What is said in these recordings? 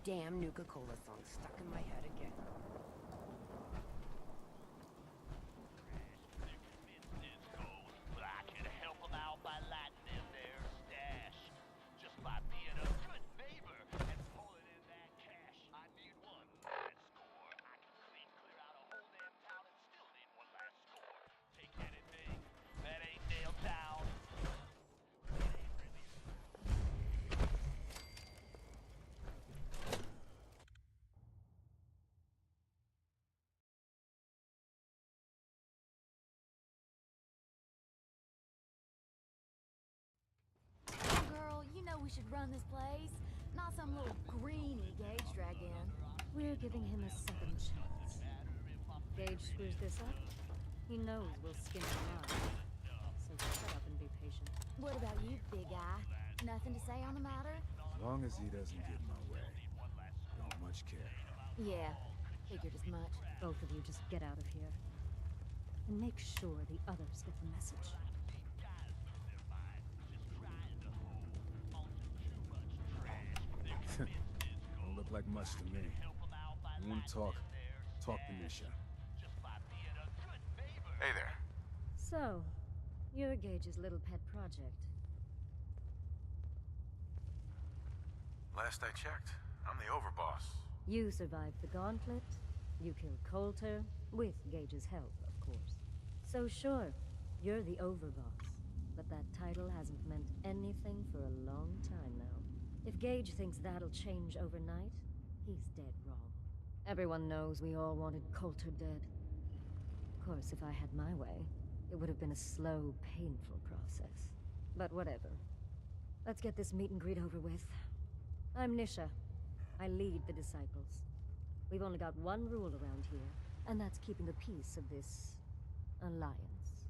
damn Nuka-Cola song stuck in my head again. But I can help them out by lighting them their stash. Just by being a good neighbor and pulling in that cash. I need one last score. I can clear out a whole damn town and still need one last score. Take anything that ain't nailed down. Girl, you know we should run this place. Not some little greenie Gage dragged in. We're giving him a second chance. Gage screws this up, he knows we'll skin him alive. So shut up and be patient. What about you, big guy? Nothing to say on the matter? As long as he doesn't get in my way. Don't much care. Yeah, figured as much. Both of you just get out of here. And make sure the others get the message. Don't look like much to me. You want to talk? Talk to Nisha. Hey there. So, you're Gage's little pet project. Last I checked, I'm the overboss. You survived the gauntlet, you killed Coulter, with Gage's help, of course. So sure, you're the overboss, but that title hasn't meant anything for a long time now. If Gage thinks that'll change overnight, he's dead wrong. Everyone knows we all wanted Coulter dead. Of course, if I had my way, it would have been a slow, painful process. But whatever. Let's get this meet and greet over with. I'm Nisha. I lead the Disciples. We've only got one rule around here, and that's keeping the peace of this alliance.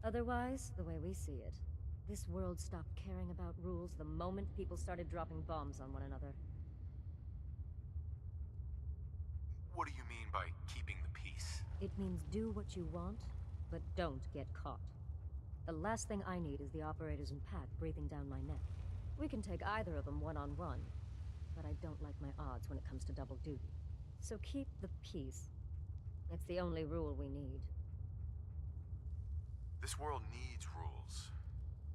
Otherwise, the way we see it, this world stopped caring about rules the moment people started dropping bombs on one another. What do you mean by keeping the peace? It means do what you want, but don't get caught. The last thing I need is the operators and Pack breathing down my neck. We can take either of them one-on-one, but I don't like my odds when it comes to double duty. So keep the peace. It's the only rule we need. This world needs rules.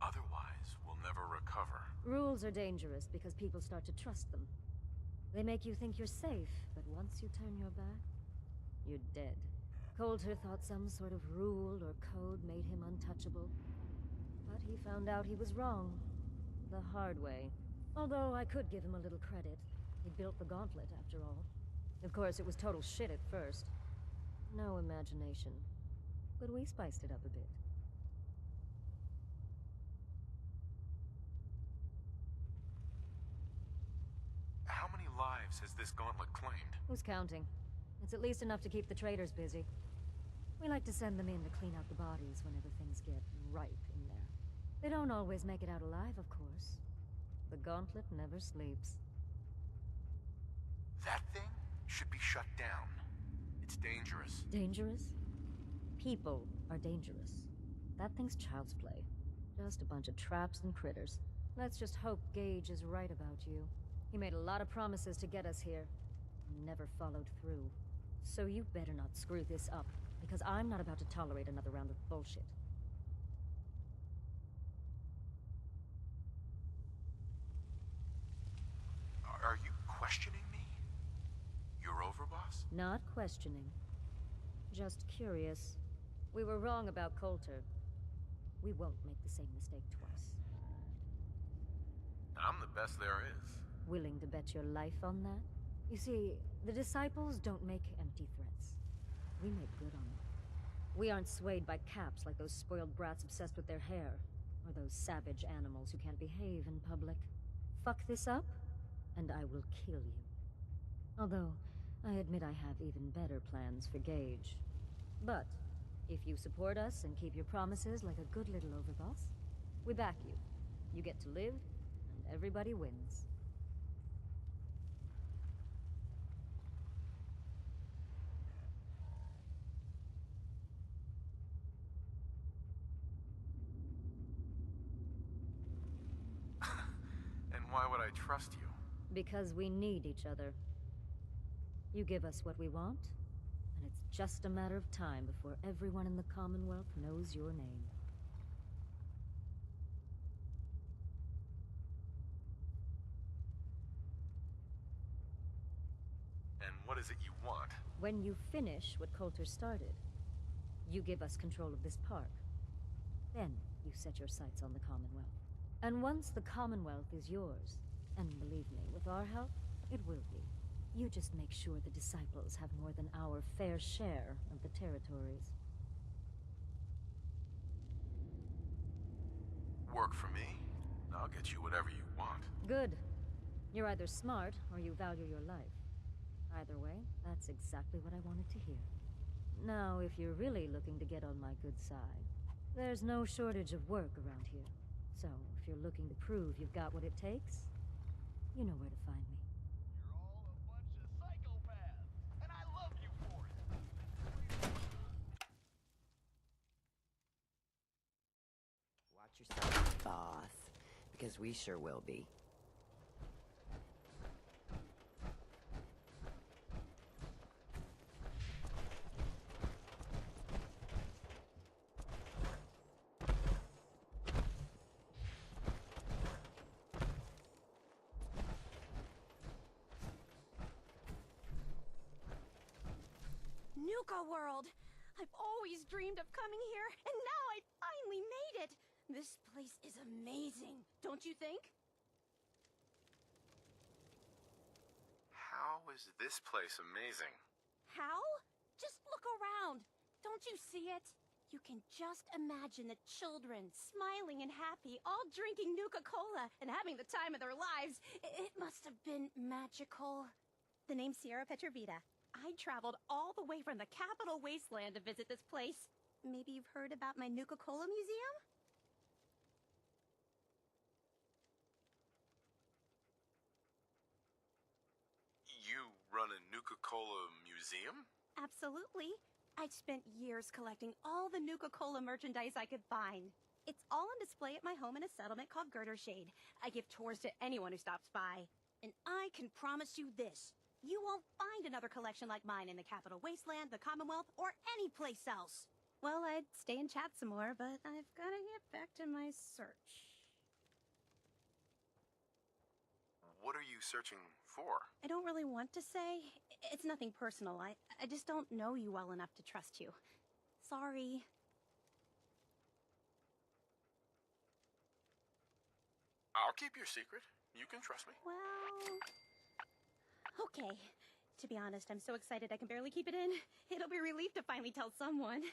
Otherwise, we'll never recover. Rules are dangerous because people start to trust them. They make you think you're safe, but once you turn your back, you're dead. Coulter thought some sort of rule or code made him untouchable. But he found out he was wrong. The hard way. Although I could give him a little credit. He built the gauntlet, after all. Of course, it was total shit at first. No imagination. But we spiced it up a bit. How many lives has this gauntlet claimed? Who's counting? It's at least enough to keep the traders busy. We like to send them in to clean out the bodies whenever things get ripe in there. They don't always make it out alive, of course. The gauntlet never sleeps. That thing should be shut down. It's dangerous. Dangerous? People are dangerous. That thing's child's play. Just a bunch of traps and critters. Let's just hope Gage is right about you. He made a lot of promises to get us here. Never followed through. So you better not screw this up, because I'm not about to tolerate another round of bullshit. Are you questioning me? You're overboss? Not questioning. Just curious. We were wrong about Coulter. We won't make the same mistake twice. I'm the best there is. Willing to bet your life on that? You see, the Disciples don't make empty threats. We make good on them. We aren't swayed by caps like those spoiled brats obsessed with their hair, or those savage animals who can't behave in public. Fuck this up, and I will kill you. Although, I admit I have even better plans for Gage. But, if you support us and keep your promises like a good little overboss, we back you. You get to live, and everybody wins. And why would I trust you? Because we need each other. You give us what we want, and it's just a matter of time before everyone in the Commonwealth knows your name. And what is it you want? When you finish what Coulter started, you give us control of this park. Then you set your sights on the Commonwealth. And once the Commonwealth is yours, and believe me, with our help, it will be. You just make sure the disciples have more than our fair share of the territories. Work for me? I'll get you whatever you want. Good. You're either smart or you value your life. Either way, that's exactly what I wanted to hear. Now, if you're really looking to get on my good side, there's no shortage of work around here. So, if you're looking to prove you've got what it takes, you know where to find me. You're all a bunch of psychopaths, and I love you for it. Watch yourself, boss, because we sure will be. Nuka World! I've always dreamed of coming here, and now I finally made it! This place is amazing, don't you think? How is this place amazing? How? Just look around. Don't you see it? You can just imagine the children, smiling and happy, all drinking Nuka-Cola and having the time of their lives. It must have been magical. The name's Sierra Petrovita. I traveled all the way from the capital wasteland to visit this place. Maybe you've heard about my Nuka-Cola museum? You run a Nuka-Cola museum? Absolutely. I've spent years collecting all the Nuka-Cola merchandise I could find. It's all on display at my home in a settlement called Girdershade. I give tours to anyone who stops by. And I can promise you this. You won't find another collection like mine in the Capital Wasteland, the Commonwealth, or any place else. Well, I'd stay and chat some more, but I've gotta get back to my search. What are you searching for? I don't really want to say. It's nothing personal. I just don't know you well enough to trust you. Sorry. I'll keep your secret. You can trust me. Well... Okay. To be honest, I'm so excited I can barely keep it in. It'll be a relief to finally tell someone.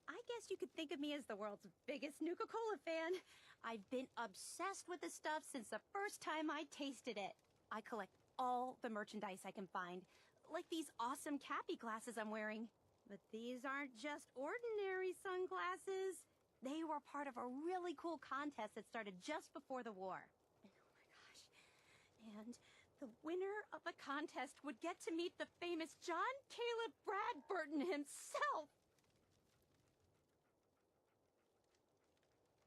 I guess you could think of me as the world's biggest Nuka-Cola fan. I've been obsessed with this stuff since the first time I tasted it. I collect all the merchandise I can find, like these awesome Cappy glasses I'm wearing. But these aren't just ordinary sunglasses. They were part of a really cool contest that started just before the war. And oh my gosh. And the winner of the contest would get to meet the famous John Caleb Bradburton himself.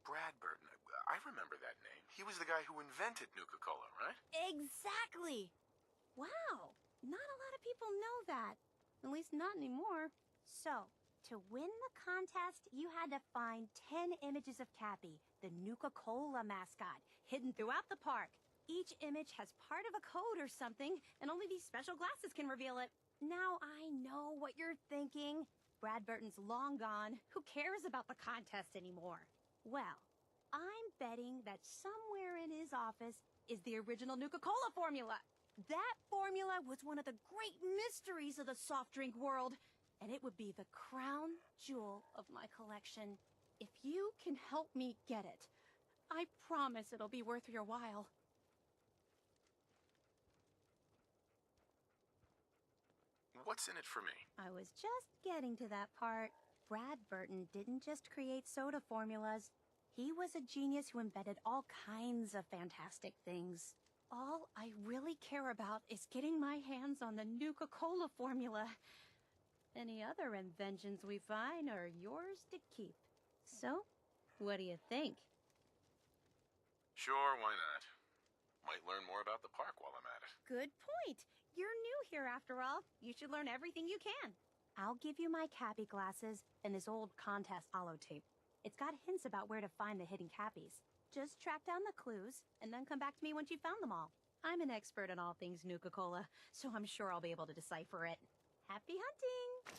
Bradburton. I remember that name. He was the guy who invented Nuka-Cola, right? Exactly. Wow. Not a lot of people know that. At least not anymore. So, to win the contest, you had to find 10 images of Cappy, the Nuka-Cola mascot, hidden throughout the park. Each image has part of a code or something, and only these special glasses can reveal it. Now I know what you're thinking. Bradburton's long gone. Who cares about the contest anymore? Well, I'm betting that somewhere in his office is the original Nuka-Cola formula. That formula was one of the great mysteries of the soft drink world, and it would be the crown jewel of my collection. If you can help me get it, I promise it'll be worth your while. What's in it for me? I was just getting to that part. Bradburton didn't just create soda formulas. He was a genius who invented all kinds of fantastic things. All I really care about is getting my hands on the Nuka-Cola formula. Any other inventions we find are yours to keep. So, what do you think? Sure, why not? Might learn more about the park while I'm at it. Good point. You're new here after all. You should learn everything you can. I'll give you my Cappy glasses and this old contest holotape. It's got hints about where to find the hidden Cappies. Just track down the clues and then come back to me once you've found them all. I'm an expert in all things Nuka-Cola, so I'm sure I'll be able to decipher it. Happy hunting!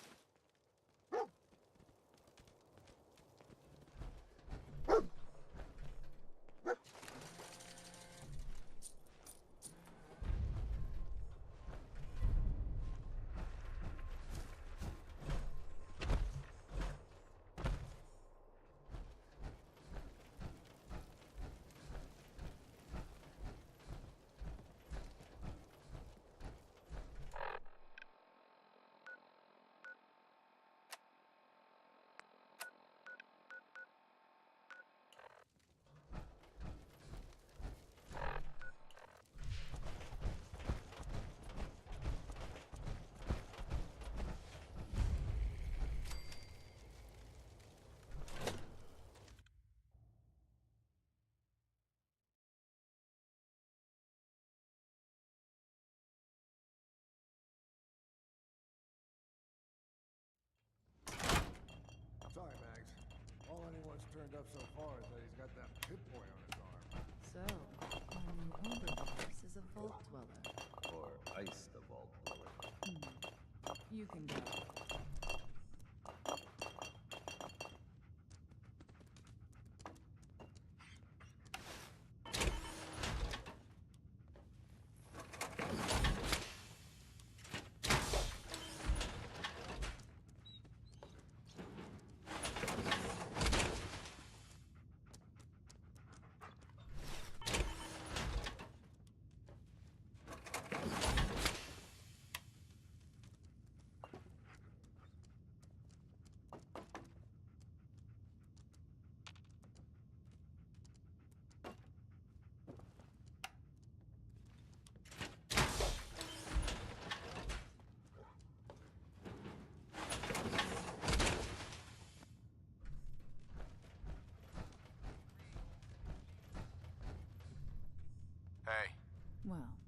Sorry, Mags. All anyone's turned up so far is that he's got that Pip-Boy on his arm. So, our new overboss is a vault dweller. Or ice the vault dweller. You can go. Hey, Well,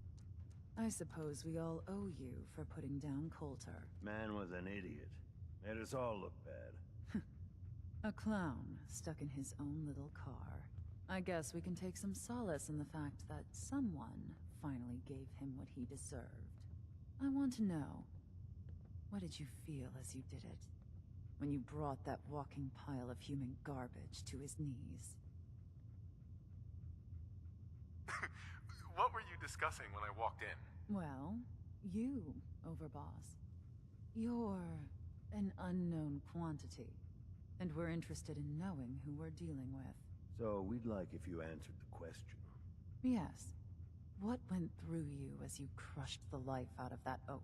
I suppose we all owe you for putting down Coulter. Man was an idiot. Made us all look bad. A clown stuck in his own little car. I guess we can take some solace in the fact that someone finally gave him what he deserved. I want to know, what did you feel as you did it? When you brought that walking pile of human garbage to his knees? what were you discussing when I walked in? Well, you, Overboss. You're an unknown quantity, and we're interested in knowing who we're dealing with. So we'd like if you answered the question. Yes. What went through you as you crushed the life out of that oaf?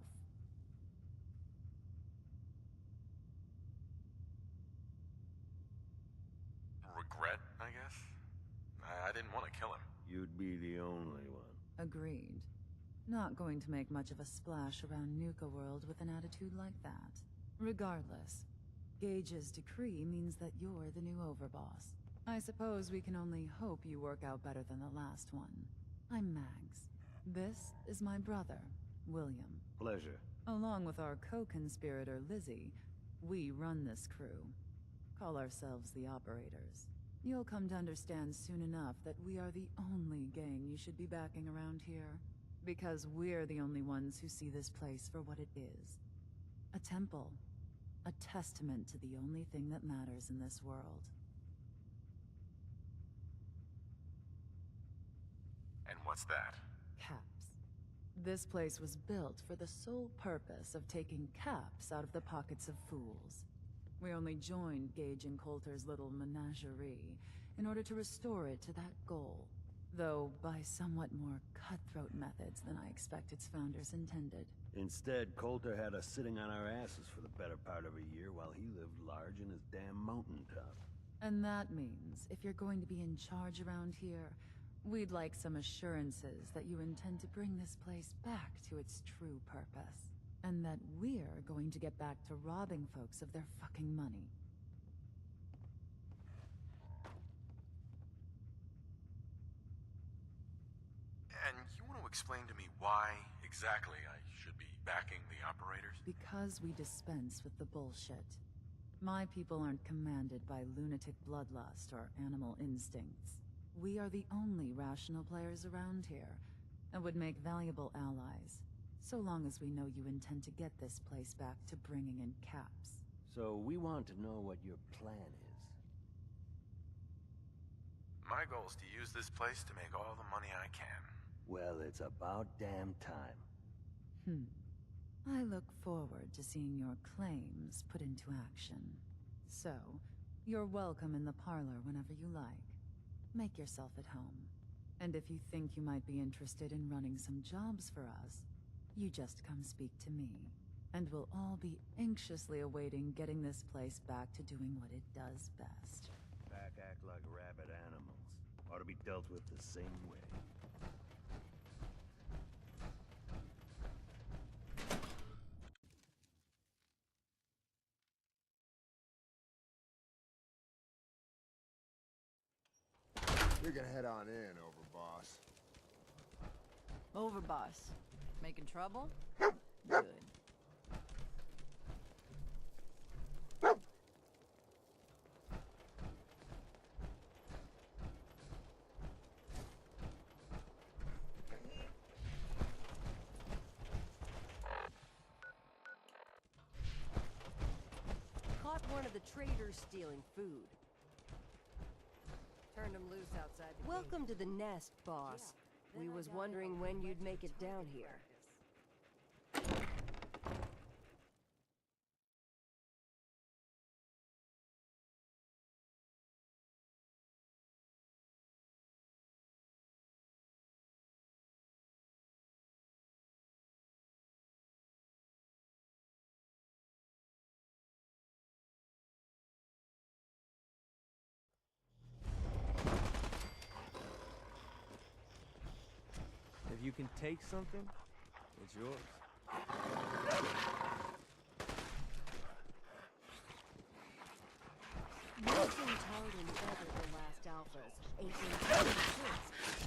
Regret, I guess? I didn't want to kill him. You'd be the only one. Agreed. Not going to make much of a splash around Nuka World with an attitude like that. Regardless, Gage's decree means that you're the new Overboss. I suppose we can only hope you work out better than the last one. I'm Mags. This is my brother, William. Pleasure. Along with our co-conspirator, Lizzie, we run this crew. Call ourselves the Operators. You'll come to understand soon enough that we are the only gang you should be backing around here. Because we're the only ones who see this place for what it is. A temple. A testament to the only thing that matters in this world. And what's that? Caps. This place was built for the sole purpose of taking caps out of the pockets of fools. We only joined Gage and Coulter's little menagerie in order to restore it to that goal, though by somewhat more cutthroat methods than I expect its founders intended. Instead, Coulter had us sitting on our asses for the better part of a year while he lived large in his damn mountaintop. And that means, if you're going to be in charge around here, we'd like some assurances that you intend to bring this place back to its true purpose. And that we're going to get back to robbing folks of their fucking money. And you want to explain to me why exactly I should be backing the operators? Because we dispense with the bullshit. My people aren't commanded by lunatic bloodlust or animal instincts. We are the only rational players around here, and would make valuable allies, so long as we know you intend to get this place back to bringing in caps. So we want to know what your plan is. My goal is to use this place to make all the money I can. Well, it's about damn time. I look forward to seeing your claims put into action. So, you're welcome in the parlor whenever you like. Make yourself at home. And if you think you might be interested in running some jobs for us, you just come speak to me. And we'll all be anxiously awaiting getting this place back to doing what it does best. Pack act like rabid animals. Ought to be dealt with the same way. You can head on in, Overboss. Overboss. Making trouble? Good. Caught one of the traders stealing food. Turned him loose outside the Welcome to the nest, boss. We was wondering when you'd make it down here. If you can take something, it's yours. Nothing tarred and feathered the last alphas, 1876,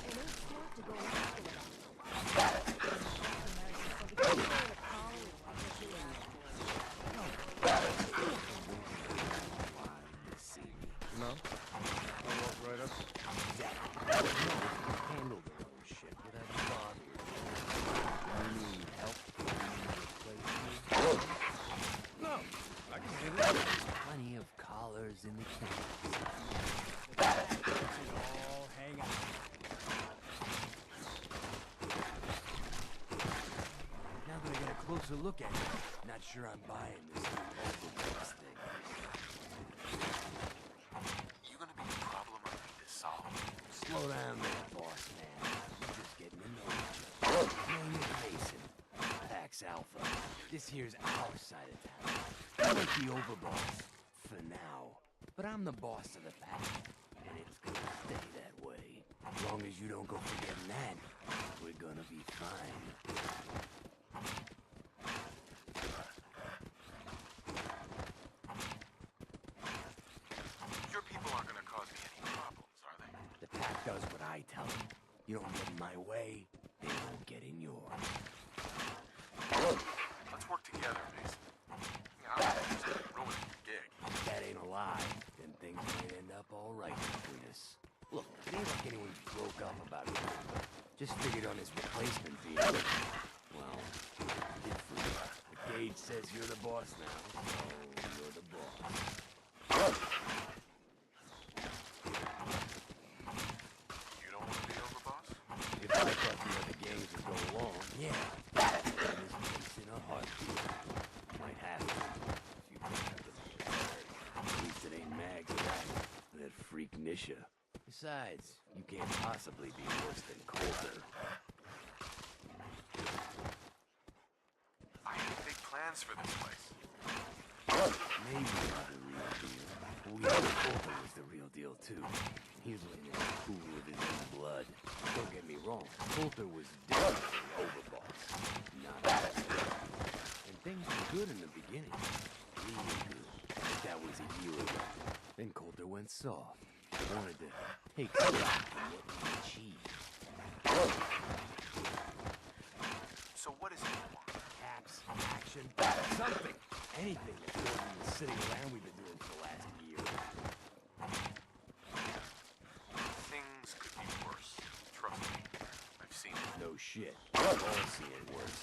and ain't smart to go after them. No? I'll walk right up. Handle their own shit without bothering. You need help finding a place? No, I can handle it. There's plenty of collars in the campus. All hang out. Now that I get a closer look at it, not sure I'm buying this overboss thing. You gonna be a problem I need to solve? Slow down there, boss man. You're just getting to know each other. Name is Mason. Pax Alpha. This here's our side of town. I'm like the overboss. For now. But I'm the boss of the pack. And it's gonna stay that way. As long as you don't go forgetting that, we're gonna be fine. Your people aren't gonna cause me any problems, are they? The pack does what I tell them. You don't get in my way, they won't get in yours. Let's work together, Mason. I'm just ruining your gig. That ain't a lie. Then things might end up all right between us. Look, it ain't like anyone broke up about it. Just figured on his replacement vehicle. Well, did for you. The gauge says you're the boss now, so you're the boss. You don't want to be overboss? If I thought the other gangs would go along, yeah. I'd turn this place in a heartbeat. Might have to, if you don't have to. At least it ain't Mags or that freak Nisha. Besides, you can't possibly be worse than Coulter. I have big plans for this place. Maybe not the real deal. But we know Coulter was the real deal, too. He was in a pool of his own blood. Don't get me wrong, Coulter was definitely overboss. Not bad. And things were good in the beginning. Really good. But that was a year ago. Then Coulter went soft. Wanted to take stock from what he achieved. what is it you want? Caps, action, something. Anything that's more than the sitting around we've been doing for the last year. Things could be worse. Trust me. I've seen it. No shit. We've all seen it worse.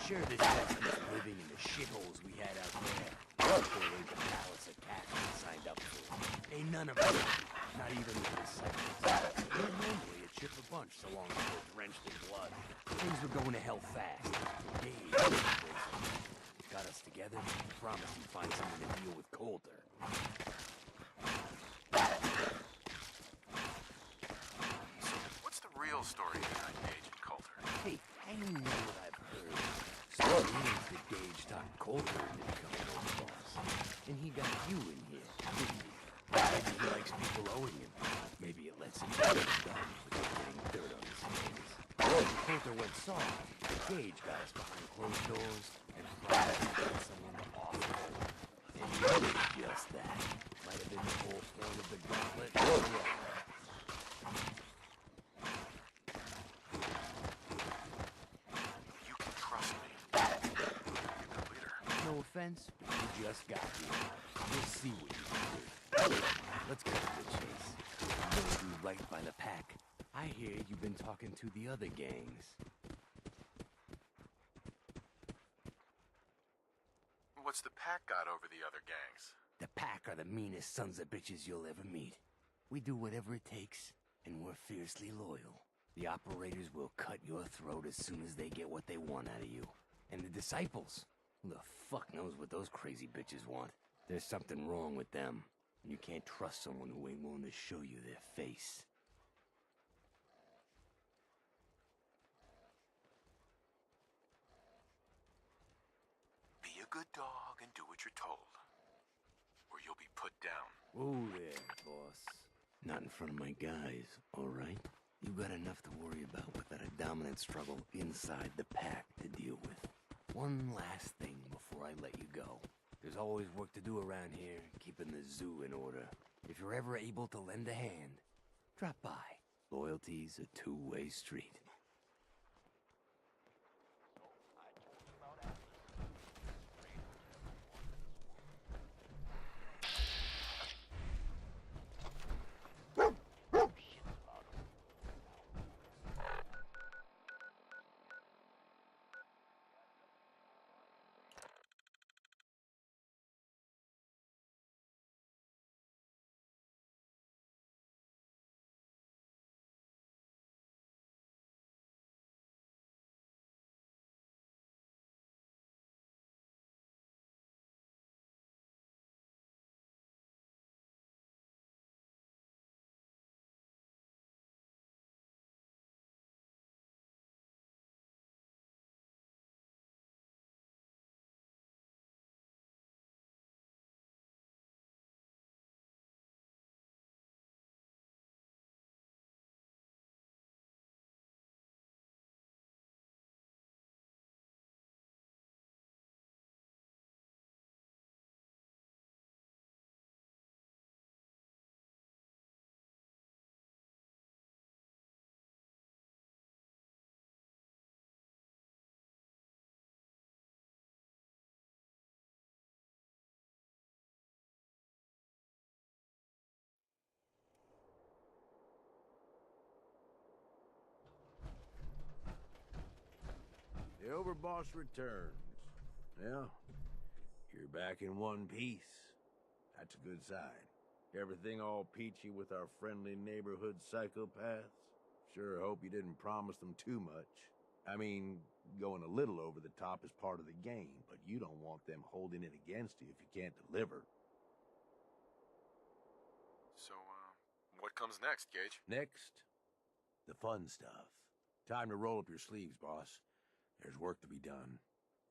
Sure, this guy's used to living in the shitholes we had out there. Poor ain't the palace of cats we signed up for. Ain't none of us. Not even the disciples. We're normally a chip a bunch so long as we're drenched in blood. Things were going to hell fast. Dave got us together and promised he'd find someone to deal with Coulter. So, what's the real story behind Gage and Coulter? Hey, I know what I've heard. Story is that Gage talked Coulter into becoming overboss. And he got you in here, didn't he? Maybe he likes people owing him. Maybe it lets him get it done without getting dirt on his hands. Coulter went soft. Gage got us behind closed doors and promised to get someone to offload. And he did just that. Might have been the whole point of the gauntlet. You can trust me. You're the leader. No offense, but you just got here. We'll see what you can do. Let's cut to the chase. I'm gonna do right by the pack. I hear you've been talking to the other gangs. What's the pack got over the other gangs? The pack are the meanest sons of bitches you'll ever meet. We do whatever it takes, and we're fiercely loyal. The operators will cut your throat as soon as they get what they want out of you. And the disciples? Who the fuck knows what those crazy bitches want? There's something wrong with them. You can't trust someone who ain't willing to show you their face. Be a good dog and do what you're told, or you'll be put down. Whoa there, boss. Not in front of my guys, all right? You got enough to worry about without a dominant struggle inside the pack to deal with. One last thing before I let you go. There's always work to do around here, keeping the zoo in order. If you're ever able to lend a hand, drop by. Loyalty's a two-way street. The overboss returns. Yeah, you're back in one piece. That's a good sign. Everything all peachy with our friendly neighborhood psychopaths? Sure hope you didn't promise them too much. I mean, going a little over the top is part of the game, but you don't want them holding it against you if you can't deliver. So, what comes next, Gage? Next, the fun stuff. Time to roll up your sleeves, boss. There's work to be done.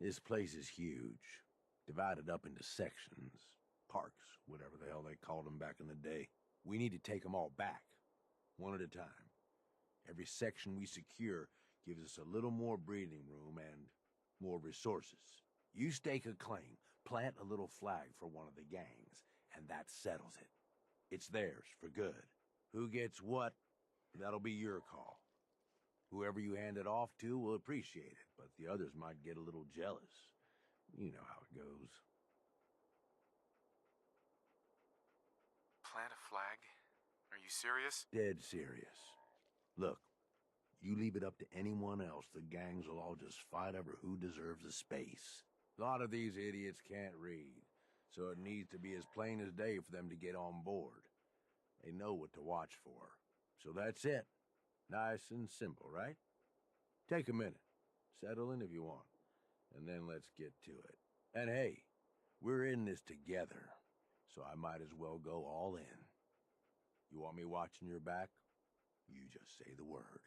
This place is huge, divided up into sections, parks, whatever the hell they called them back in the day. We need to take them all back, one at a time. Every section we secure gives us a little more breathing room and more resources. You stake a claim, plant a little flag for one of the gangs, and that settles it. It's theirs for good. Who gets what, that'll be your call. Whoever you hand it off to will appreciate it, but the others might get a little jealous. You know how it goes. Plant a flag? Are you serious? Dead serious. Look, you leave it up to anyone else, the gangs will all just fight over who deserves the space. A lot of these idiots can't read, so it needs to be as plain as day for them to get on board. They know what to watch for. So that's it. Nice and simple, right? Take a minute. Settle in if you want. And then let's get to it. And hey, we're in this together, so I might as well go all in. You want me watching your back? You just say the word.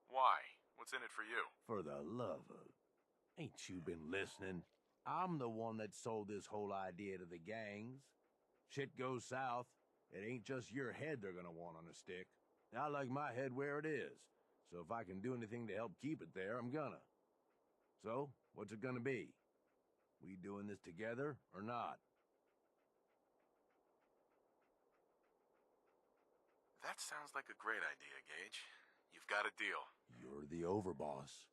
Why? What's in it for you? For the love of... Ain't you been listening? I'm the one that sold this whole idea to the gangs. Shit goes south, it ain't just your head they're gonna want on a stick. I like my head where it is, so if I can do anything to help keep it there, I'm gonna. So, what's it gonna be? We doing this together or not? That sounds like a great idea, Gage. You've got a deal. You're the overboss.